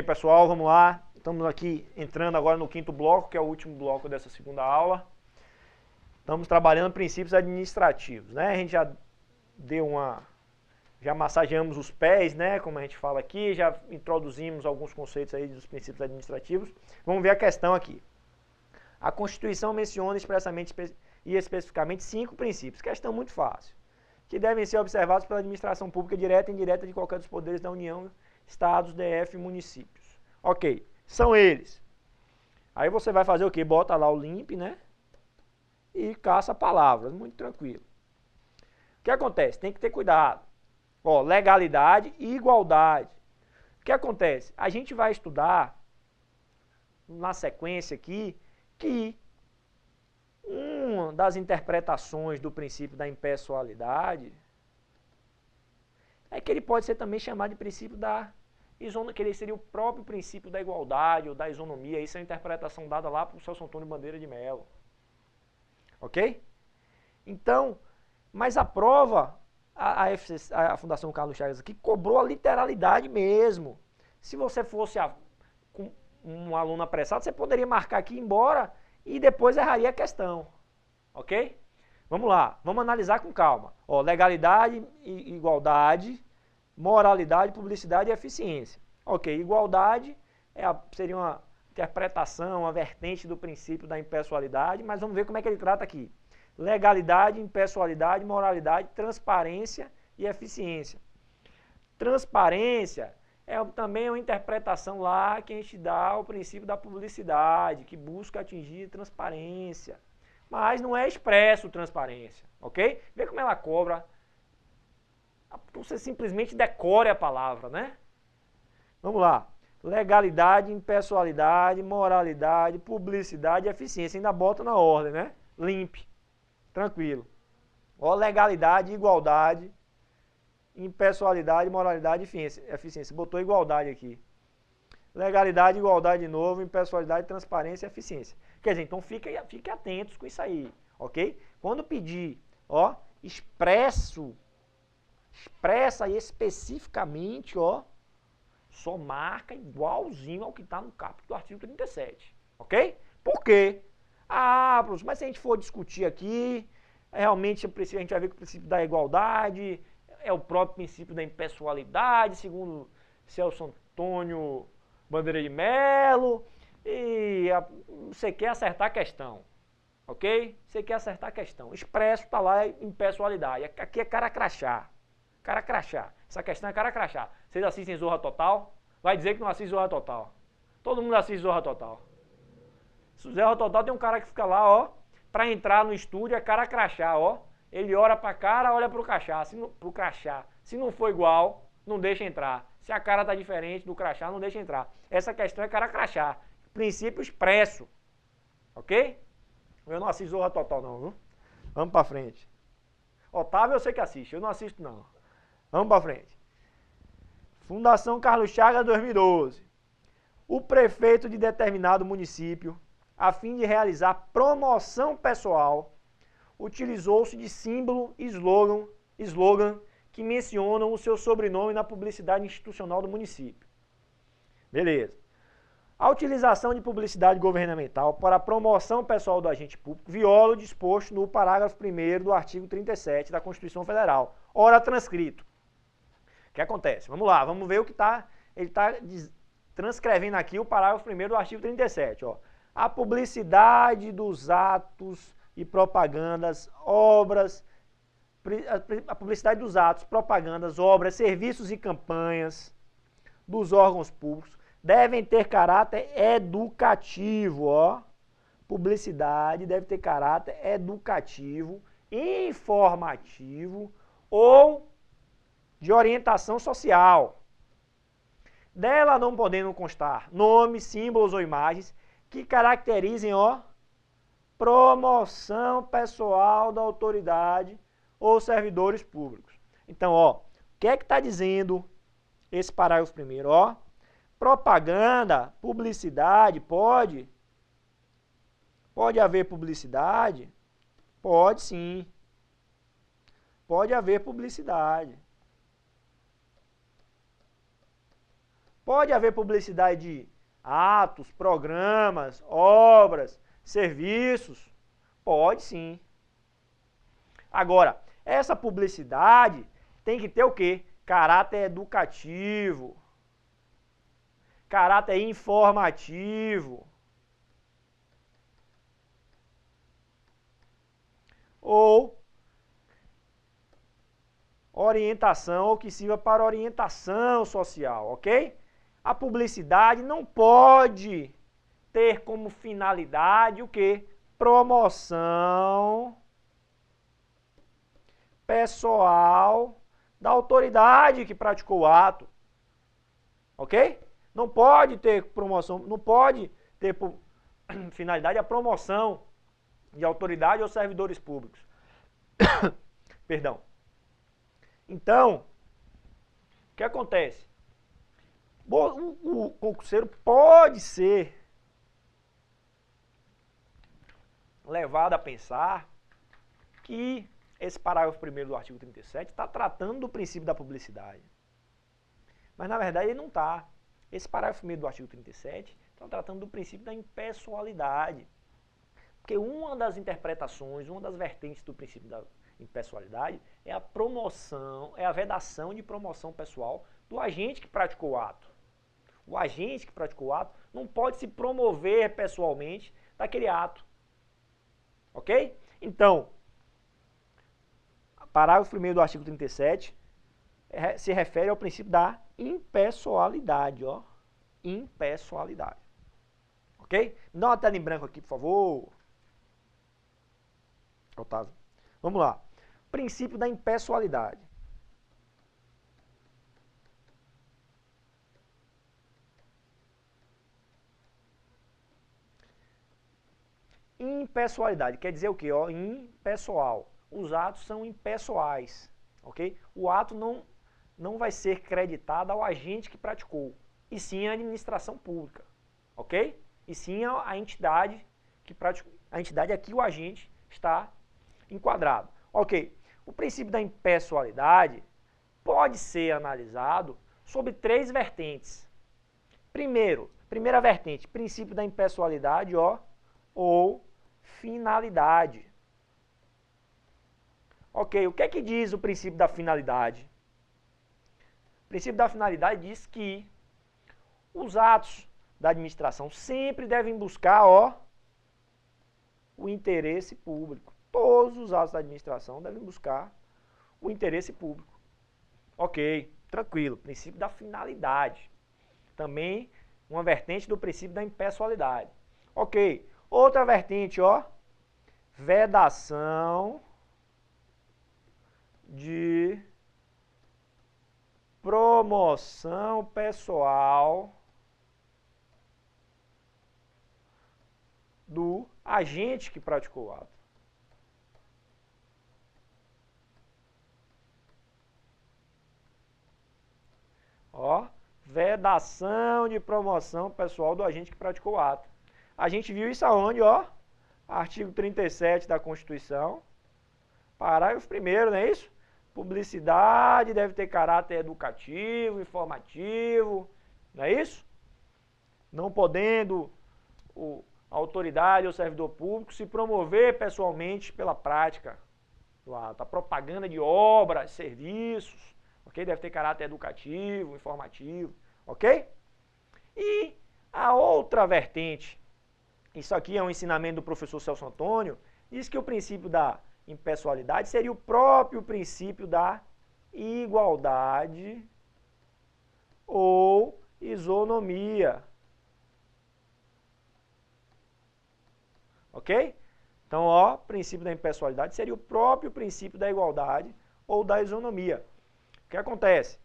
Ok, pessoal, vamos lá. Estamos aqui entrando agora no quinto bloco, que é o último bloco dessa segunda aula. Estamos trabalhando princípios administrativos, né? A gente já deu já massageamos os pés, né? Como a gente fala aqui, já introduzimos alguns conceitos aí dos princípios administrativos. Vamos ver a questão aqui. A Constituição menciona expressamente e especificamente 5 princípios, questão muito fácil, que devem ser observados pela administração pública direta e indireta de qualquer dos poderes da União, Estados, DF e municípios. Ok, são eles. Aí você vai fazer o quê? Bota lá o limp, né? E caça palavras, muito tranquilo. O que acontece? Tem que ter cuidado. Ó, legalidade e igualdade. O que acontece? A gente vai estudar na sequência aqui que uma das interpretações do princípio da impessoalidade é que ele pode ser também chamado de princípio da isonomia, que ele seria o próprio princípio da igualdade ou da isonomia. Isso é a interpretação dada lá por Celso Antônio Bandeira de Mello. Ok? Então, mas a prova, a Fundação Carlos Chagas aqui cobrou a literalidade mesmo. Se você fosse com um aluno apressado, você poderia marcar aqui e ir embora e depois erraria a questão. Ok? Vamos lá, vamos analisar com calma. Ó, legalidade e igualdade, moralidade, publicidade e eficiência. Ok, igualdade seria uma interpretação, uma vertente do princípio da impessoalidade, mas vamos ver como é que ele trata aqui. Legalidade, impessoalidade, moralidade, transparência e eficiência. Transparência também é uma interpretação lá que a gente dá ao princípio da publicidade, que busca atingir transparência. Mas não é expresso transparência, ok? Vê como ela cobra. Você simplesmente decore a palavra, né? Vamos lá. Legalidade, impessoalidade, moralidade, publicidade e eficiência. Ainda bota na ordem, né? Limp. Tranquilo. Ó, legalidade, igualdade, impessoalidade, moralidade e eficiência. Botou igualdade aqui. Legalidade, igualdade de novo, impessoalidade, transparência e eficiência. Quer dizer, então fiquem atentos com isso aí, ok? Quando pedir, ó, expressa especificamente, ó, só marca igualzinho ao que está no caput do artigo 37, ok? Por quê? Ah, professor, mas se a gente for discutir aqui, realmente a gente vai ver que o princípio da igualdade é o próprio princípio da impessoalidade, segundo Celso Antônio Bandeira de Mello, e você quer acertar a questão, ok? Você quer acertar a questão. Expresso está lá em pessoalidade. Aqui é cara crachá. Cara crachá. Essa questão é cara crachá. Vocês assistem Zorra Total? Vai dizer que não assiste Zorra Total. Todo mundo assiste Zorra Total. Zorra Total tem um cara que fica lá, ó, para entrar no estúdio é cara crachá, ó. Ele olha para a cara, olha para o crachá. Se não for igual, não deixa entrar. Se a cara tá diferente do crachá, não deixa entrar. Essa questão é cara crachá. Princípio expresso. Ok? Eu não assisto Zorra Total não, viu? Vamos pra frente. Otávio eu sei que assiste, eu não assisto não. Vamos pra frente. Fundação Carlos Chagas 2012. O prefeito de determinado município, a fim de realizar promoção pessoal, utilizou-se de símbolo e slogan que mencionam o seu sobrenome na publicidade institucional do município. Beleza. A utilização de publicidade governamental para a promoção pessoal do agente público viola o disposto no parágrafo 1º do artigo 37 da Constituição Federal. Ora transcrito. O que acontece? Vamos lá, vamos ver o que ele está transcrevendo aqui o parágrafo 1º do artigo 37. Ó. A publicidade dos atos e propagandas, obras, a publicidade dos atos, propagandas, obras, serviços e campanhas dos órgãos públicos devem ter caráter educativo, ó. Publicidade deve ter caráter educativo, informativo ou de orientação social. Dela não podendo constar nomes, símbolos ou imagens que caracterizem, ó, promoção pessoal da autoridade ou servidores públicos. Então, ó, o que é que está dizendo esse parágrafo 1º, ó? Propaganda, publicidade, pode haver publicidade? Pode sim. Pode haver publicidade. Pode haver publicidade de atos, programas, obras, serviços? Pode sim. Agora, essa publicidade tem que ter o quê? Caráter educativo, caráter informativo, ou orientação, ou que sirva para orientação social, ok? A publicidade não pode ter como finalidade o quê? Promoção pessoal da autoridade que praticou o ato, ok? Não pode ter promoção, não pode ter finalidade a promoção de autoridade ou servidores públicos. Perdão. Então, o que acontece? O concurseiro pode ser levado a pensar que esse parágrafo 1º do artigo 37 está tratando do princípio da publicidade. Mas, na verdade, ele não está. Esse parágrafo 1º do artigo 37 está tratando do princípio da impessoalidade. Porque uma das interpretações, uma das vertentes do princípio da impessoalidade é a promoção, é a vedação de promoção pessoal do agente que praticou o ato. O agente que praticou o ato não pode se promover pessoalmente daquele ato. Ok? Então, parágrafo 1º do artigo 37 se refere ao princípio da impessoalidade, ó. Impessoalidade. Ok? Me dá uma tela em branco aqui, por favor. Otávio. Vamos lá. Princípio da impessoalidade. Impessoalidade quer dizer o quê? Ó, impessoal. Os atos são impessoais, ok? O ato não vai ser creditado ao agente que praticou, e sim à administração pública, ok? E sim a entidade que praticou. A entidade aqui o agente está enquadrado. Ok, o princípio da impessoalidade pode ser analisado sob 3 vertentes. Primeira vertente, princípio da impessoalidade, ó, ou finalidade. Ok, o que é que diz o princípio da finalidade? O princípio da finalidade diz que os atos da administração sempre devem buscar, ó, o interesse público. Todos os atos da administração devem buscar o interesse público. Ok, tranquilo. Princípio da finalidade. Também uma vertente do princípio da impessoalidade. Ok, outra vertente, ó, vedação de promoção pessoal do agente que praticou o ato. Ó, vedação de promoção pessoal do agente que praticou o ato. A gente viu isso aonde, ó? Artigo 37 da Constituição, parágrafo 1º, não é isso? Publicidade deve ter caráter educativo, informativo, não é isso? Não podendo a autoridade ou servidor público se promover pessoalmente pela prática do ato. A propaganda de obras, serviços, ok? Deve ter caráter educativo, informativo, ok? E a outra vertente, isso aqui é um ensinamento do professor Celso Antônio, diz que o princípio da impessoalidade seria o próprio princípio da igualdade ou isonomia. Ok? Então, ó, princípio da impessoalidade seria o próprio princípio da igualdade ou da isonomia. O que acontece?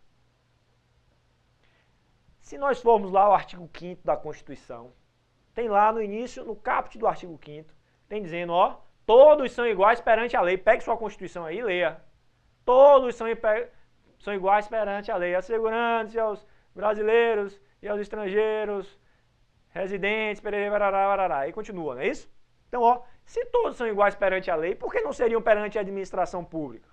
Se nós formos lá ao artigo 5º da Constituição, tem lá no início, no caput do artigo 5º, tem dizendo, ó, todos são iguais perante a lei. Pegue sua Constituição aí e leia. Todos são iguais perante a lei, assegurando-se aos brasileiros e aos estrangeiros, residentes, e continua, não é isso? Então, ó, se todos são iguais perante a lei, por que não seriam perante a administração pública?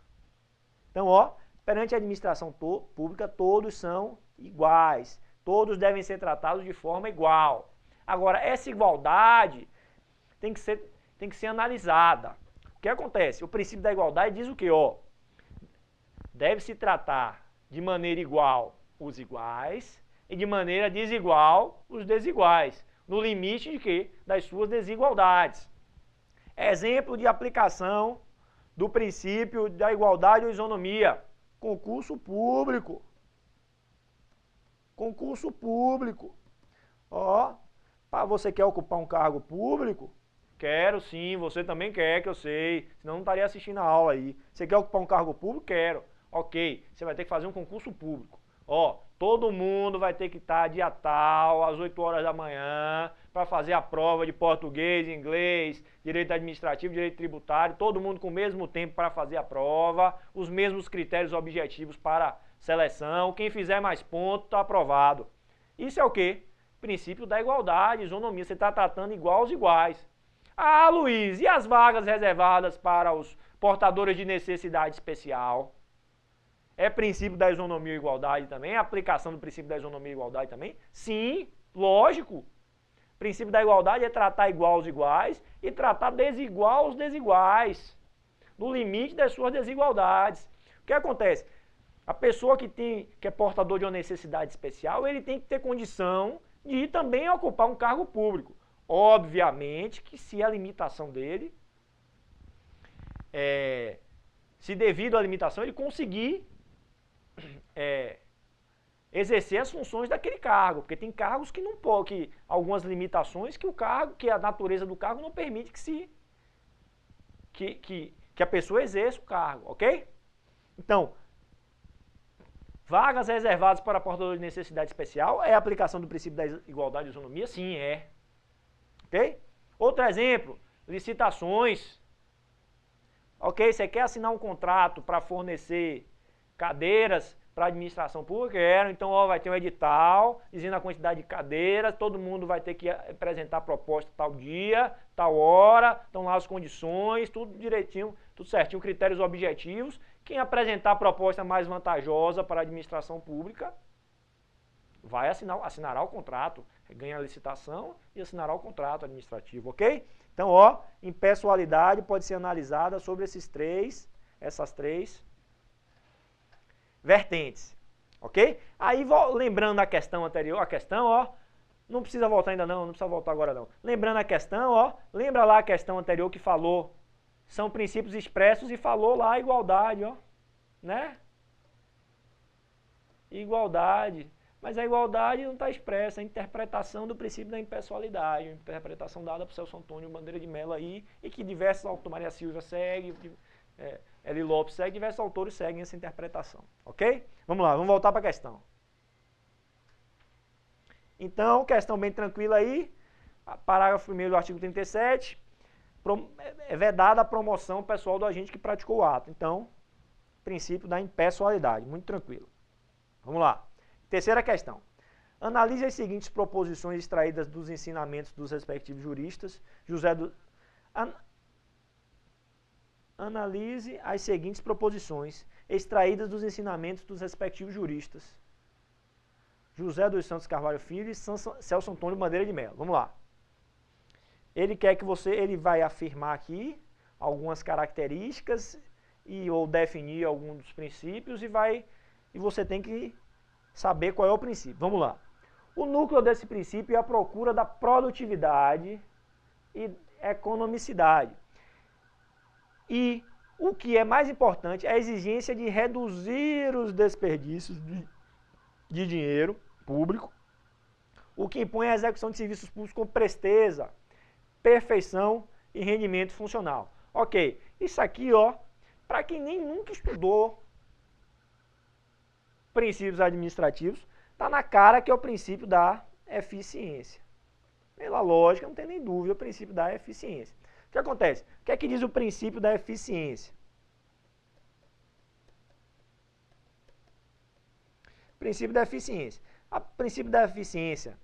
Então, ó, perante a administração pública, todos são iguais. Todos devem ser tratados de forma igual. Agora, essa igualdade tem que ser analisada. O que acontece? O princípio da igualdade diz o quê? Deve-se tratar de maneira igual os iguais e de maneira desigual os desiguais, no limite de quê? Das suas desigualdades. Exemplo de aplicação do princípio da igualdade ou isonomia. Concurso público. Concurso público. Você quer ocupar um cargo público? Quero sim, você também quer, que eu sei. Senão não estaria assistindo a aula aí. Você quer ocupar um cargo público? Quero. Ok, você vai ter que fazer um concurso público. Todo mundo vai ter que estar dia tal, às 8 horas da manhã, para fazer a prova de português, inglês, direito administrativo, direito tributário, todo mundo com o mesmo tempo para fazer a prova, os mesmos critérios objetivos para seleção, quem fizer mais pontos está aprovado. Isso é o quê? Princípio da igualdade, isonomia, você está tratando igual aos iguais. Luiz, e as vagas reservadas para os portadores de necessidade especial? É princípio da isonomia e igualdade também? É aplicação do princípio da isonomia e igualdade também? Sim, lógico. O princípio da igualdade é tratar igual aos iguais e tratar desigual aos desiguais, no limite das suas desigualdades. O que acontece? A pessoa que é portador de uma necessidade especial, ele tem que ter condição de também ocupar um cargo público. Obviamente que se a limitação dele, se devido à limitação, ele conseguir exercer as funções daquele cargo, porque tem cargos que não podem, algumas limitações que a natureza do cargo não permite que a pessoa exerça o cargo, ok? Então, vagas reservadas para portador de necessidade especial é a aplicação do princípio da igualdade e isonomia? Sim, é. Ok? Outro exemplo, licitações. Ok, você quer assinar um contrato para fornecer cadeiras para a administração pública? Então vai ter um edital dizendo a quantidade de cadeiras, todo mundo vai ter que apresentar a proposta tal dia, tal hora, estão lá as condições, tudo direitinho, tudo certinho, critérios objetivos. Quem apresentar a proposta mais vantajosa para a administração pública vai assinará o contrato, ganha a licitação e assinará o contrato administrativo, ok? Então, impessoalidade pode ser analisada sobre essas três vertentes, ok? Aí, lembrando a questão anterior, não precisa voltar ainda não precisa voltar agora não. Lembrando a questão, lembra lá a questão anterior que falou, são princípios expressos e falou lá a igualdade, né? Igualdade. Mas a igualdade não está expressa, a interpretação do princípio da impessoalidade, a interpretação dada por Celso Antônio Bandeira de Mello aí, e que diversos autores, Maria Silva segue, Eli Lopes segue, diversos autores seguem essa interpretação, ok? Vamos lá, vamos voltar para a questão. Então, questão bem tranquila aí, parágrafo 1º do artigo 37, é vedada a promoção pessoal do agente que praticou o ato. Então, princípio da impessoalidade, muito tranquilo. Vamos lá. Terceira questão. Analise as seguintes proposições extraídas dos ensinamentos dos respectivos juristas. Analise as seguintes proposições extraídas dos ensinamentos dos respectivos juristas. José dos Santos Carvalho Filho e Celso Antônio Bandeira de Mello. Vamos lá. Ele vai afirmar aqui algumas características ou definir alguns dos princípios e você tem que saber qual é o princípio. Vamos lá. O núcleo desse princípio é a procura da produtividade e economicidade. E o que é mais importante é a exigência de reduzir os desperdícios de dinheiro público, o que impõe a execução de serviços públicos com presteza, perfeição e rendimento funcional. Ok, isso aqui, para quem nem nunca estudou princípios administrativos, está na cara que é o princípio da eficiência. Pela lógica, não tem nem dúvida, o princípio da eficiência. O que acontece? O que é que diz o princípio da eficiência? Princípio da eficiência. O princípio da eficiência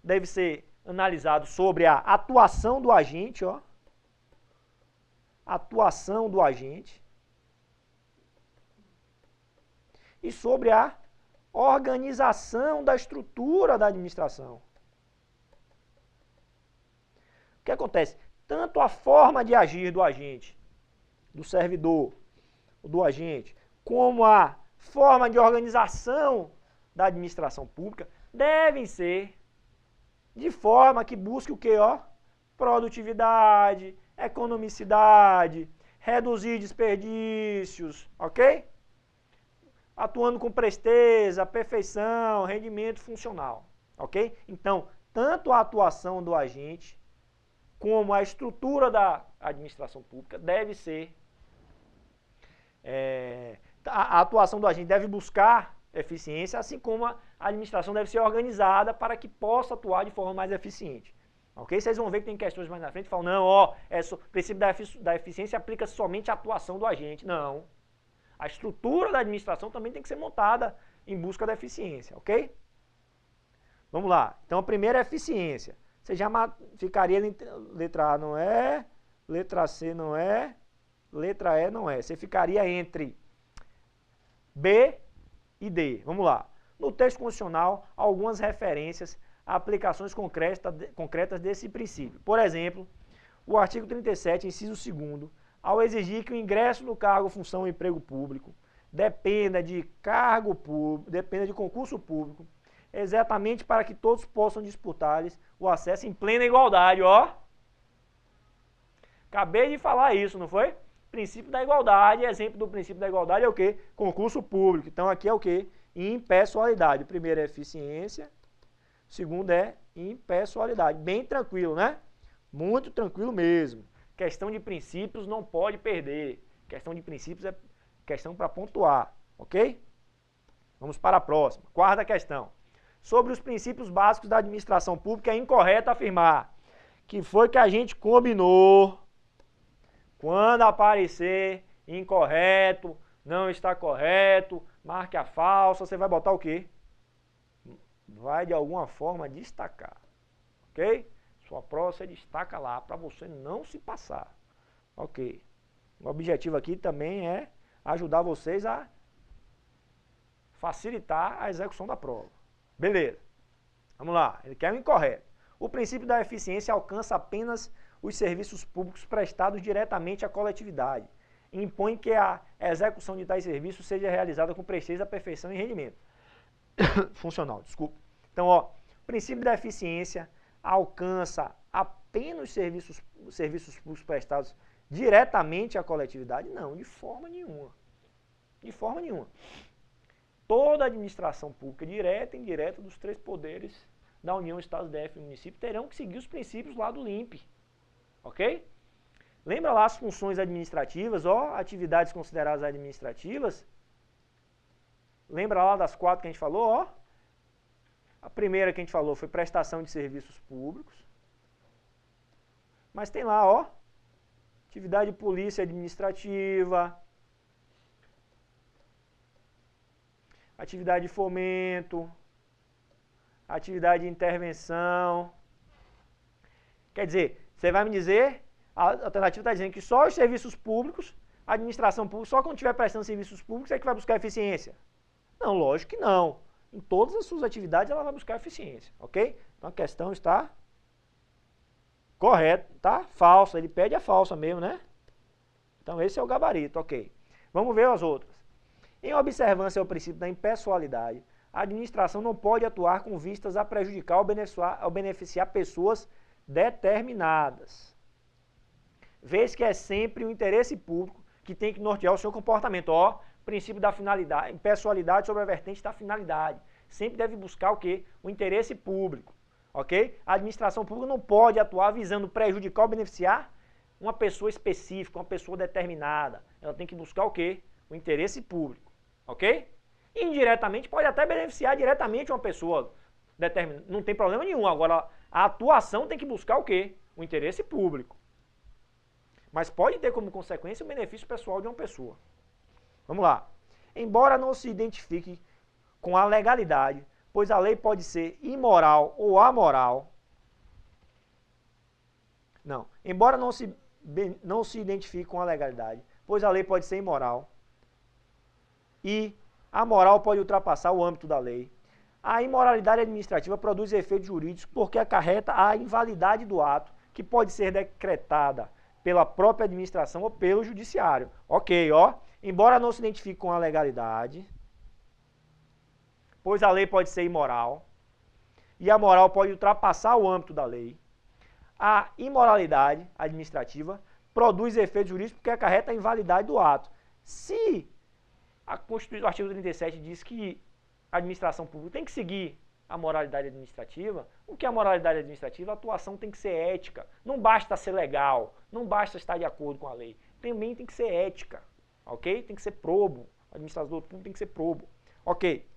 deve ser analisado sobre a atuação do agente, atuação do agente, e sobre a organização da estrutura da administração. O que acontece? Tanto a forma de agir do agente, do servidor, do agente, como a forma de organização da administração pública devem ser de forma que busque o quê? Produtividade, economicidade, reduzir desperdícios, ok? Atuando com presteza, perfeição, rendimento funcional, ok? Então, tanto a atuação do agente como a estrutura da administração pública deve ser... a atuação do agente deve buscar eficiência, assim como a administração deve ser organizada para que possa atuar de forma mais eficiente. Ok? Vocês vão ver que tem questões mais na frente que falam, não, o princípio da eficiência aplica-se somente à atuação do agente. Não. A estrutura da administração também tem que ser montada em busca da eficiência, ok? Vamos lá. Então, a primeira é eficiência. Você já ficaria, letra A não é, letra C não é, letra E não é. Você ficaria entre B e D. Vamos lá. No texto constitucional, algumas referências a aplicações concretas desse princípio. Por exemplo, o artigo 37, inciso 2º, ao exigir que o ingresso no cargo, função ou emprego público dependa de concurso público, exatamente para que todos possam disputar-lhes o acesso em plena igualdade, Acabei de falar isso, não foi? Princípio da igualdade, exemplo do princípio da igualdade é o quê? Concurso público. Então aqui é o quê? Impessoalidade. O primeiro é eficiência, o segundo é impessoalidade. Bem tranquilo, né? Muito tranquilo mesmo. Questão de princípios não pode perder. Questão de princípios é questão para pontuar, ok? Vamos para a próxima. Quarta questão. Sobre os princípios básicos da administração pública, é incorreto afirmar que foi que a gente combinou. Quando aparecer incorreto, não está correto, marque a falsa, você vai botar o quê? Vai de alguma forma destacar, ok? Sua prova você destaca lá para você não se passar, ok? O objetivo aqui também é ajudar vocês a facilitar a execução da prova. Beleza, vamos lá, ele quer o incorreto. O princípio da eficiência alcança apenas os serviços públicos prestados diretamente à coletividade. Impõe que a execução de tais serviços seja realizada com presteza, perfeição e rendimento funcional. Desculpa. Então, o princípio da eficiência alcança apenas os serviços públicos prestados diretamente à coletividade? Não, de forma nenhuma. De forma nenhuma. Toda a administração pública, direta e indireta, dos três poderes da União, Estados, DF e município, terão que seguir os princípios lá do LIMP. Ok? Lembra lá as funções administrativas, atividades consideradas administrativas. Lembra lá das 4 que a gente falou, A primeira que a gente falou foi prestação de serviços públicos. Mas tem lá, atividade de polícia administrativa, atividade de fomento, atividade de intervenção. Quer dizer, você vai me dizer, a alternativa está dizendo que só os serviços públicos, a administração pública, só quando estiver prestando serviços públicos é que vai buscar eficiência. Não, lógico que não. Em todas as suas atividades ela vai buscar eficiência, ok? Então a questão está correta, tá? Falsa, ele pede a falsa mesmo, né? Então esse é o gabarito, ok. Vamos ver as outras. Em observância ao princípio da impessoalidade, a administração não pode atuar com vistas a prejudicar ou beneficiar pessoas determinadas. Vez que é sempre o interesse público que tem que nortear o seu comportamento. Princípio da finalidade, impessoalidade sobre a vertente da finalidade. Sempre deve buscar o quê? O interesse público. Ok? A administração pública não pode atuar visando prejudicar ou beneficiar uma pessoa específica, uma pessoa determinada. Ela tem que buscar o quê? O interesse público. Ok? Indiretamente pode até beneficiar diretamente uma pessoa determinada. Não tem problema nenhum. Agora, a atuação tem que buscar o quê? O interesse público. Mas pode ter como consequência o benefício pessoal de uma pessoa. Vamos lá. Embora não se identifique com a legalidade, pois a lei pode ser imoral ou amoral. Não. Embora não se identifique com a legalidade, pois a lei pode ser imoral e A moral pode ultrapassar o âmbito da lei. A imoralidade administrativa produz efeitos jurídicos porque acarreta a invalidade do ato, que pode ser decretada pela própria administração ou pelo judiciário. Ok, ó. Embora não se identifique com a legalidade, pois a lei pode ser imoral, e a moral pode ultrapassar o âmbito da lei. A imoralidade administrativa produz efeitos jurídicos porque acarreta a invalidade do ato. Se a Constituição, o artigo 37 diz que a administração pública tem que seguir a moralidade administrativa, o que é a moralidade administrativa? A atuação tem que ser ética. Não basta ser legal, não basta estar de acordo com a lei. Também tem que ser ética, ok? Tem que ser probo. O administrador público tem que ser probo, ok?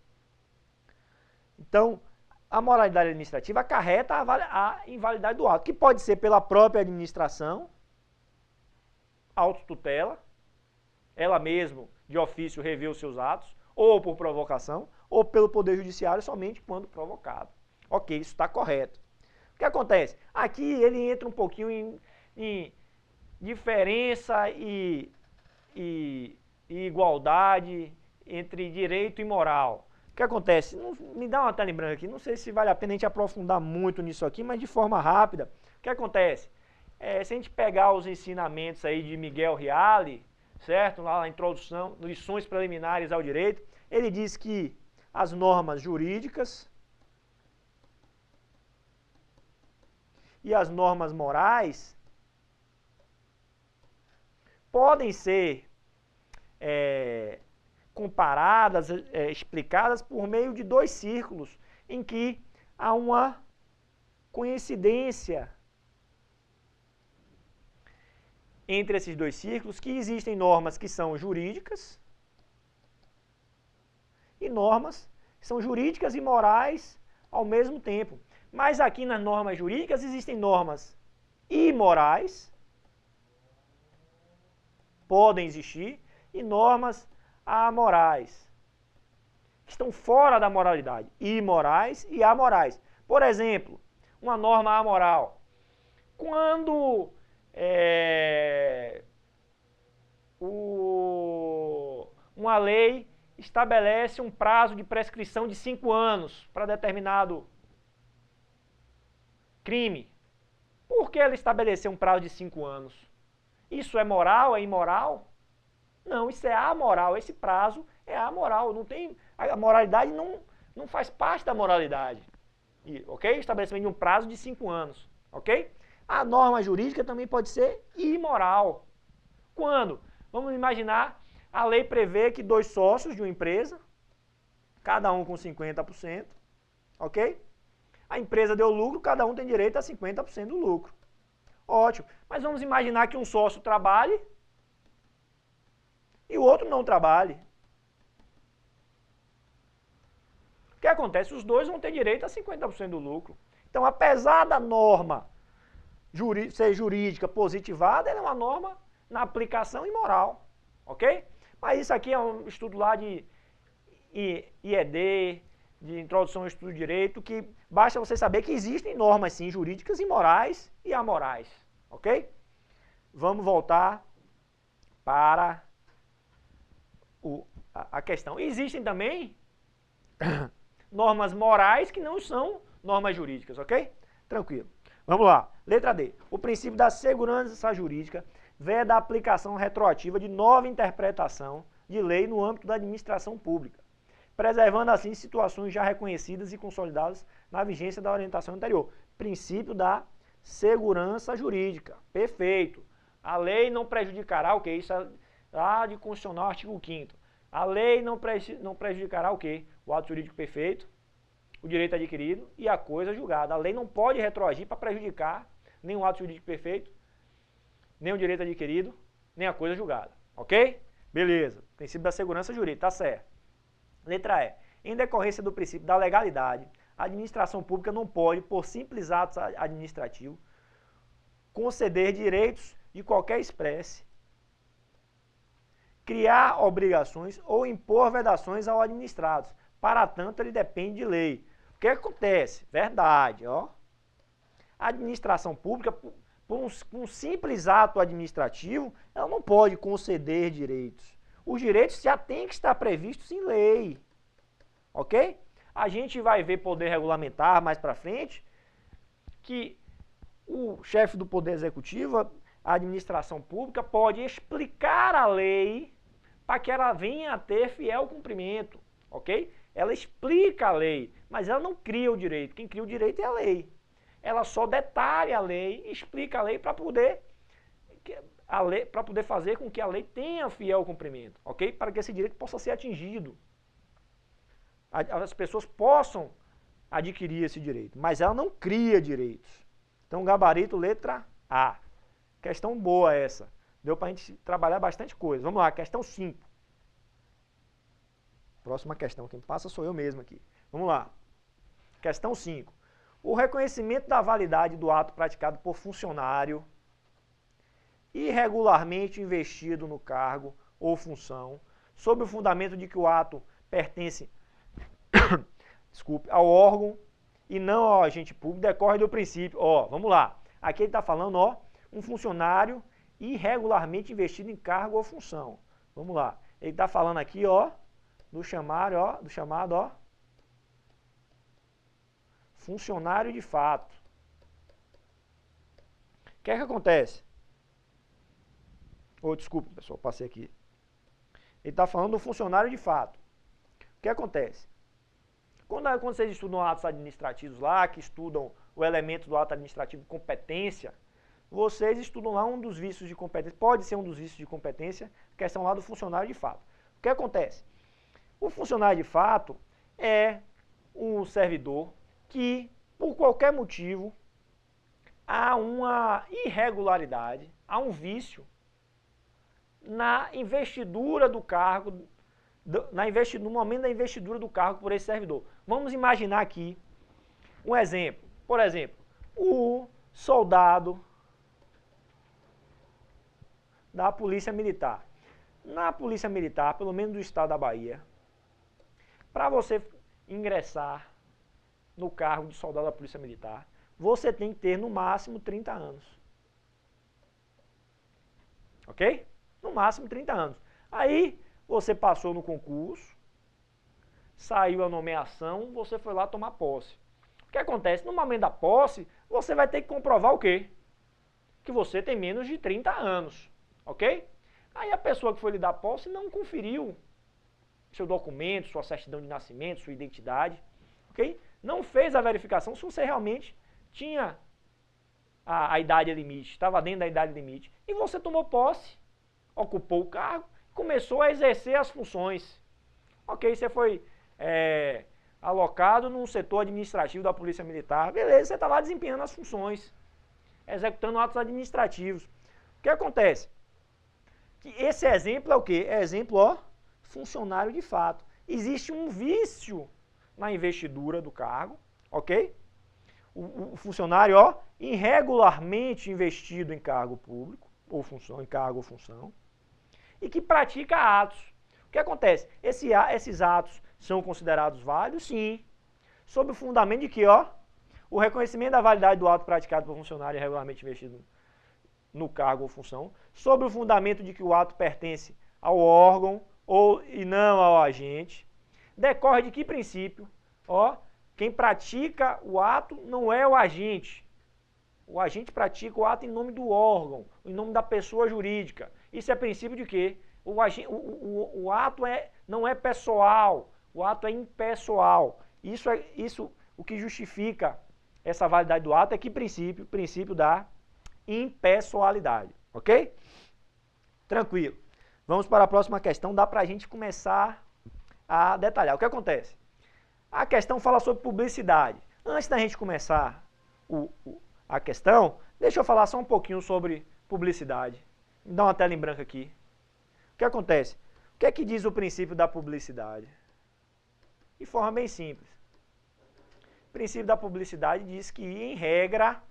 Então, a moralidade administrativa acarreta a invalidade do ato, que pode ser pela própria administração, autotutela, ela mesma, de ofício, revê os seus atos, ou por provocação, ou pelo Poder Judiciário somente quando provocado. Ok, isso está correto. O que acontece? Aqui ele entra um pouquinho em diferença e igualdade entre direito e moral. O que acontece? Me dá uma tela em branco aqui, não sei se vale a pena a gente aprofundar muito nisso aqui, mas de forma rápida. O que acontece? Se a gente pegar os ensinamentos aí de Miguel Reale, certo? Lá na introdução, lições preliminares ao direito, ele diz que as normas jurídicas e as normas morais podem ser comparadas, explicadas por meio de dois círculos em que há uma coincidência entre esses dois círculos, que existem normas que são jurídicas e normas que são jurídicas e morais ao mesmo tempo. Mas aqui nas normas jurídicas existem normas imorais, podem existir, e normas amorais, que estão fora da moralidade, imorais e amorais. Por exemplo, uma norma amoral. Quando uma lei estabelece um prazo de prescrição de 5 anos para determinado crime. Por que ela estabeleceu um prazo de 5 anos? Isso é moral? É imoral? Não, isso é amoral. Esse prazo é amoral. Não tem, a moralidade não faz parte da moralidade. Ok? Estabelecimento de um prazo de 5 anos. Ok? A norma jurídica também pode ser imoral. Quando? Vamos imaginar, a lei prevê que 2 sócios de uma empresa, cada um com 50%, ok? A empresa deu lucro, cada um tem direito a 50% do lucro. Ótimo. Mas vamos imaginar que um sócio trabalhe e o outro não trabalhe. O que acontece? Os dois vão ter direito a 50% do lucro. Então, apesar da norma ser jurídica positivada, ela é uma norma na aplicação imoral, ok? Mas isso aqui é um estudo lá de IED, de Introdução ao Estudo de Direito, que basta você saber que existem normas, sim, jurídicas e morais e amorais, ok? Vamos voltar para a questão. Existem também normas morais que não são normas jurídicas, ok? Tranquilo. Vamos lá. Letra D. O princípio da segurança jurídica veda a aplicação retroativa de nova interpretação de lei no âmbito da administração pública, preservando assim situações já reconhecidas e consolidadas na vigência da orientação anterior. Princípio da segurança jurídica. Perfeito. A lei não prejudicará o quê? Isso é lá de Constitucional, artigo 5º. A lei não prejudicará o quê? O ato jurídico perfeito, o direito adquirido e a coisa julgada. A lei não pode retroagir para prejudicar nem o ato jurídico perfeito, nem o direito adquirido, nem a coisa julgada. Ok? Beleza. Princípio da segurança jurídica, tá certo. Letra E. Em decorrência do princípio da legalidade, a administração pública não pode, por simples atos administrativos, conceder direitos de qualquer espécie, criar obrigações ou impor vedações ao administrado. Para tanto, ele depende de lei. O que acontece? Verdade, ó. A administração pública, por um simples ato administrativo, ela não pode conceder direitos. Os direitos já têm que estar previstos em lei. Ok? A gente vai ver poder regulamentar mais para frente que o chefe do Poder Executivo, a administração pública, pode explicar a lei para que ela venha a ter fiel cumprimento, ok? Ela explica a lei, mas ela não cria o direito. Quem cria o direito é a lei. Ela só detalha a lei, explica a lei para poder fazer com que a lei tenha fiel cumprimento, ok? Para que esse direito possa ser atingido. As pessoas possam adquirir esse direito, mas ela não cria direitos. Então, gabarito, letra A. Questão boa essa. Deu para a gente trabalhar bastante coisa. Vamos lá, questão 5. Próxima questão, quem passa sou eu mesmo aqui. Vamos lá. Questão 5. O reconhecimento da validade do ato praticado por funcionário irregularmente investido no cargo ou função, sob o fundamento de que o ato pertence ao órgão e não ao agente público, decorre do princípio. Vamos lá. Aqui ele está falando, um funcionário irregularmente investido em cargo ou função. Vamos lá. Ele está falando aqui, do chamado, funcionário de fato. O que é que acontece? Desculpa, pessoal, passei aqui. Ele está falando do funcionário de fato. O que acontece? Quando vocês estudam atos administrativos lá, que estudam o elemento do ato administrativo de competência, vocês estudam lá um dos vícios de competência, pode ser um dos vícios de competência, questão lá do funcionário de fato. O que acontece? O funcionário de fato é um servidor que, por qualquer motivo, há uma irregularidade, há um vício na investidura do cargo, no momento da investidura do cargo por esse servidor. Vamos imaginar aqui um exemplo. Por exemplo, o soldado da Polícia Militar. Na Polícia Militar, pelo menos do estado da Bahia, para você ingressar no cargo de soldado da Polícia Militar, você tem que ter no máximo 30 anos. Ok? No máximo 30 anos. Aí você passou no concurso, saiu a nomeação, você foi lá tomar posse. O que acontece? No momento da posse, você vai ter que comprovar o quê? Que você tem menos de 30 anos. Ok? Aí a pessoa que foi lhe dar posse não conferiu seu documento, sua certidão de nascimento, sua identidade. Ok? Não fez a verificação se você realmente tinha a idade limite, estava dentro da idade limite. E você tomou posse, ocupou o cargo, começou a exercer as funções. Ok, você foi alocado num setor administrativo da Polícia Militar. Beleza, você está lá desempenhando as funções, executando atos administrativos. O que acontece? Que esse exemplo é o quê? É exemplo, funcionário de fato. Existe um vício na investidura do cargo, ok? O funcionário, irregularmente investido em cargo público, ou função, em cargo ou função, e que pratica atos. O que acontece? Esses atos são considerados válidos? Sim. Sob o fundamento de que, o reconhecimento da validade do ato praticado por funcionário irregularmente investido no cargo ou função, sob o fundamento de que o ato pertence ao órgão e não ao agente, decorre de que princípio? Quem pratica o ato não é o agente. O agente pratica o ato em nome do órgão, em nome da pessoa jurídica. Isso é princípio de quê? O ato não é pessoal, o ato é impessoal. Isso o que justifica essa validade do ato é que princípio? Princípio da impessoalidade, ok? Tranquilo. Vamos para a próxima questão, dá para a gente começar a detalhar. O que acontece? A questão fala sobre publicidade. Antes da gente começar a questão, deixa eu falar só um pouquinho sobre publicidade. Me dá uma tela em branco aqui. O que acontece? O que é que diz o princípio da publicidade? De forma bem simples. O princípio da publicidade diz que, em regra,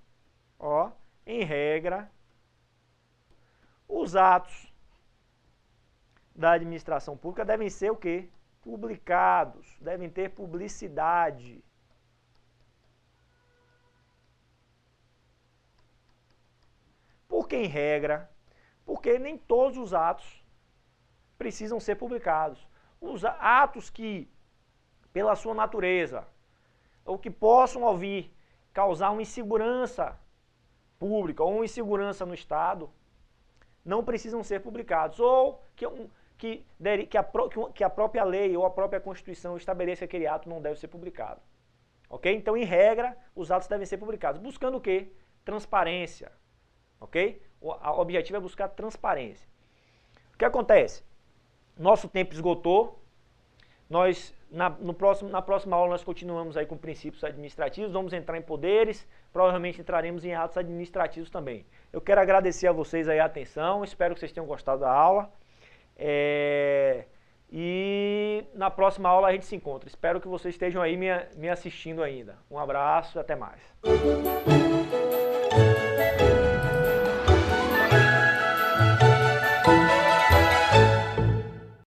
os atos da administração pública devem ser o quê? Publicados, devem ter publicidade. Por que em regra? Porque nem todos os atos precisam ser publicados. Os atos que, pela sua natureza, ou que possam causar uma insegurança pública ou uma insegurança no Estado, não precisam ser publicados. Ou que a própria lei ou a própria Constituição estabeleça que aquele ato não deve ser publicado. Ok? Então, em regra, os atos devem ser publicados. Buscando o quê? Transparência. Ok? O objetivo é buscar transparência. O que acontece? Nosso tempo esgotou. Na próxima aula nós continuamos aí com princípios administrativos, vamos entrar em poderes, provavelmente entraremos em atos administrativos também. Eu quero agradecer a vocês aí a atenção, espero que vocês tenham gostado da aula. E na próxima aula a gente se encontra. Espero que vocês estejam aí me assistindo ainda. Um abraço e até mais.